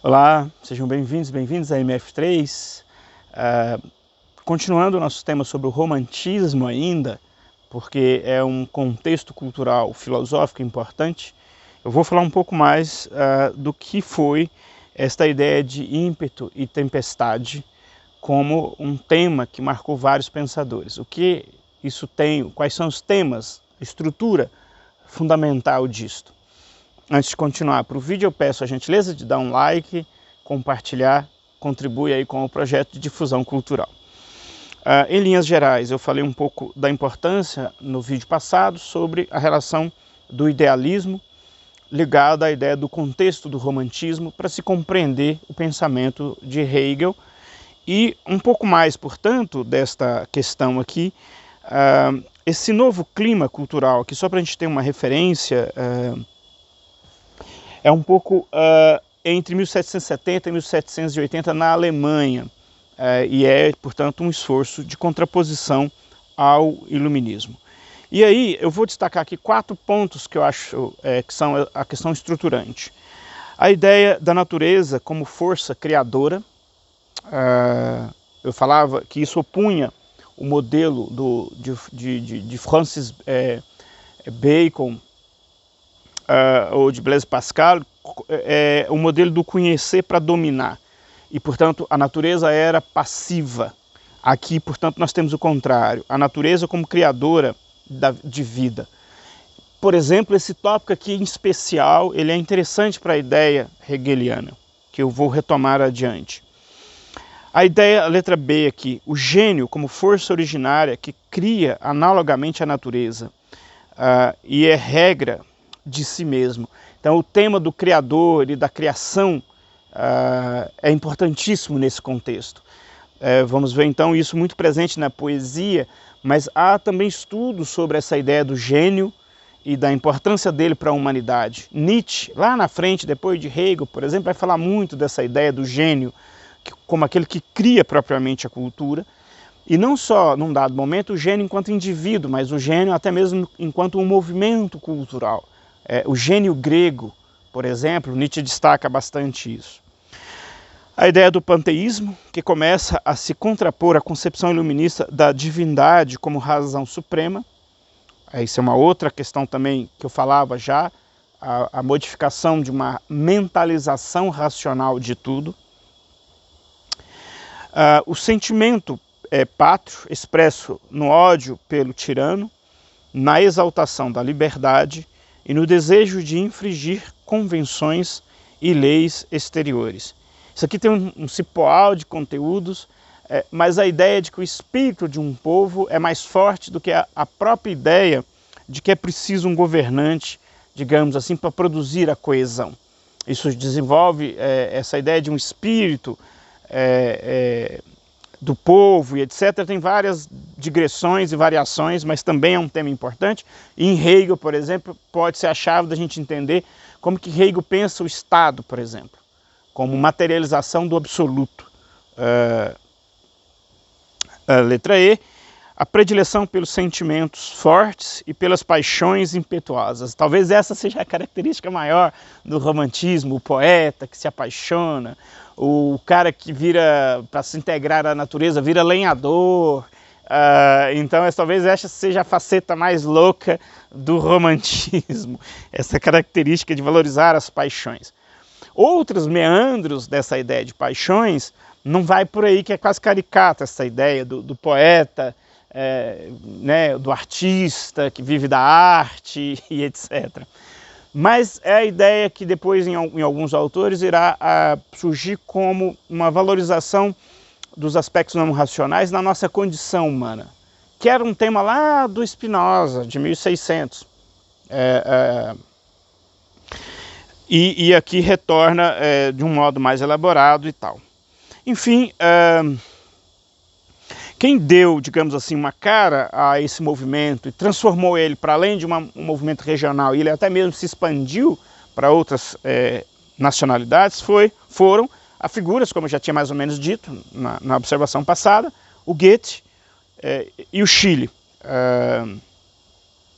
Olá, sejam bem-vindos a MF3. Continuando o nosso tema sobre o romantismo ainda, porque é um contexto cultural, filosófico importante, eu vou falar um pouco mais do que foi esta ideia de ímpeto e tempestade como um tema que marcou vários pensadores. O que isso tem, quais são os temas, a estrutura fundamental disto. Antes de continuar para o vídeo, eu peço a gentileza de dar um like, compartilhar, contribui aí com o projeto de difusão cultural. Em linhas gerais, eu falei um pouco da importância no vídeo passado sobre a relação do idealismo ligado à ideia do contexto do romantismo para se compreender o pensamento de Hegel e um pouco mais, portanto, desta questão aqui, esse novo clima cultural, que só para a gente ter uma referência, é um pouco entre 1770 e 1780 na Alemanha, e é, portanto, um esforço de contraposição ao iluminismo. E aí eu vou destacar aqui 4 pontos que eu acho que são a questão estruturante. A ideia da natureza como força criadora, eu falava que isso opunha o modelo de Francis Bacon, ou de Blaise Pascal, o modelo do conhecer para dominar. E, portanto, a natureza era passiva. Aqui, portanto, nós temos o contrário. A natureza como criadora de vida. Por exemplo, esse tópico aqui em especial, ele é interessante para a ideia hegeliana, que eu vou retomar adiante. A ideia, a letra B aqui, o gênio como força originária que cria analogamente a natureza e é regra de si mesmo. Então o tema do criador e da criação é importantíssimo nesse contexto. Vamos ver então isso muito presente na poesia, mas há também estudos sobre essa ideia do gênio e da importância dele para a humanidade. Nietzsche, lá na frente, depois de Hegel, por exemplo, vai falar muito dessa ideia do gênio como aquele que cria propriamente a cultura, e não só, num dado momento, o gênio enquanto indivíduo, mas o gênio até mesmo enquanto um movimento cultural. O gênio grego, por exemplo, Nietzsche destaca bastante isso. A ideia do panteísmo, que começa a se contrapor à concepção iluminista da divindade como razão suprema. Isso é uma outra questão também que eu falava já, a modificação de uma mentalização racional de tudo. O sentimento pátrio expresso no ódio pelo tirano, na exaltação da liberdade e no desejo de infringir convenções e leis exteriores. Isso aqui tem um cipoal de conteúdos, mas a ideia de que o espírito de um povo é mais forte do que a própria ideia de que é preciso um governante, digamos assim, para produzir a coesão. Isso desenvolve essa ideia de um espírito do povo e etc. Tem várias digressões e variações, mas também é um tema importante. E em Hegel, por exemplo, pode ser a chave da gente entender como que Hegel pensa o Estado, por exemplo, como materialização do absoluto. Letra E, a predileção pelos sentimentos fortes e pelas paixões impetuosas. Talvez essa seja a característica maior do romantismo, o poeta que se apaixona, o cara que vira, para se integrar à natureza, vira lenhador. Então talvez essa seja a faceta mais louca do romantismo, essa característica de valorizar as paixões. Outros meandros dessa ideia de paixões não vai por aí, que é quase caricata essa ideia do poeta, né, do artista que vive da arte e etc. Mas é a ideia que depois em alguns autores irá surgir como uma valorização dos aspectos não racionais na nossa condição humana, que era um tema lá do Spinoza, de 1600. E aqui retorna de um modo mais elaborado e tal. Enfim, quem deu, digamos assim, uma cara a esse movimento e transformou ele para além de um movimento regional, e ele até mesmo se expandiu para outras nacionalidades, foram a figuras, como eu já tinha mais ou menos dito na observação passada, o Goethe e o Schiller.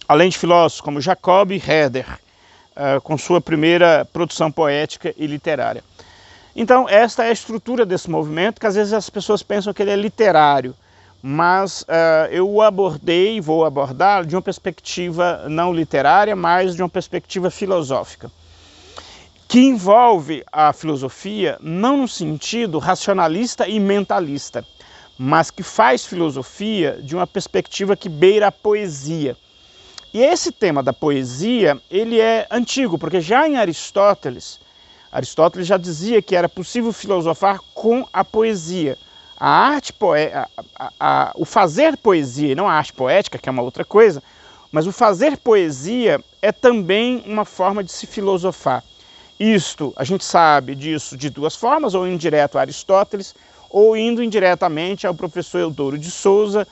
Além de filósofos como Jacob e Herder, com sua primeira produção poética e literária. Então, esta é a estrutura desse movimento, que às vezes as pessoas pensam que ele é literário, mas eu o abordei e vou abordar de uma perspectiva não literária, mas de uma perspectiva filosófica, que envolve a filosofia não no sentido racionalista e mentalista, mas que faz filosofia de uma perspectiva que beira a poesia. E esse tema da poesia, ele é antigo, porque já em Aristóteles já dizia que era possível filosofar com a poesia. A arte o fazer poesia, não a arte poética, que é uma outra coisa, mas o fazer poesia é também uma forma de se filosofar. Isto, a gente sabe disso de duas formas, ou indo direto a Aristóteles, ou indo indiretamente ao professor Eudoro de Souza,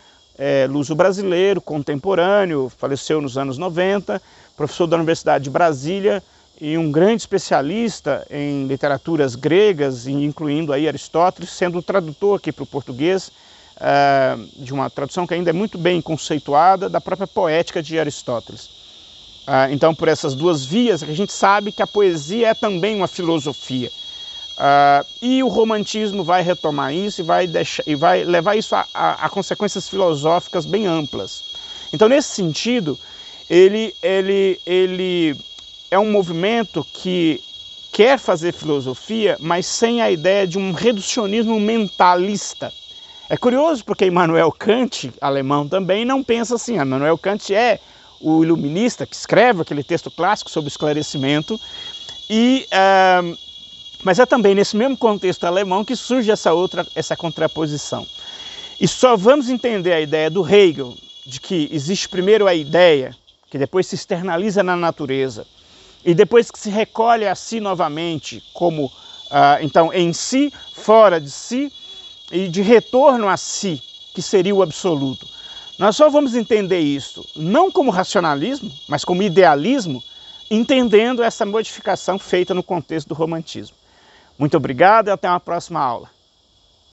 luso-brasileiro, contemporâneo, faleceu nos anos 90, professor da Universidade de Brasília e um grande especialista em literaturas gregas, incluindo aí Aristóteles, sendo tradutor aqui para o português, de uma tradução que ainda é muito bem conceituada, da própria poética de Aristóteles. Então, por essas duas vias, a gente sabe que a poesia é também uma filosofia. E o romantismo vai retomar isso e vai levar isso a consequências filosóficas bem amplas. Então, nesse sentido, ele é um movimento que quer fazer filosofia, mas sem a ideia de um reducionismo mentalista. É curioso porque Immanuel Kant, alemão também, não pensa assim. Immanuel Kant é o iluminista que escreve aquele texto clássico sobre o esclarecimento, mas é também nesse mesmo contexto alemão que surge essa contraposição. E só vamos entender a ideia do Hegel, de que existe primeiro a ideia, que depois se externaliza na natureza, e depois que se recolhe a si novamente, como então em si, fora de si, e de retorno a si, que seria o absoluto. Nós só vamos entender isso, não como racionalismo, mas como idealismo, entendendo essa modificação feita no contexto do romantismo. Muito obrigado e até uma próxima aula.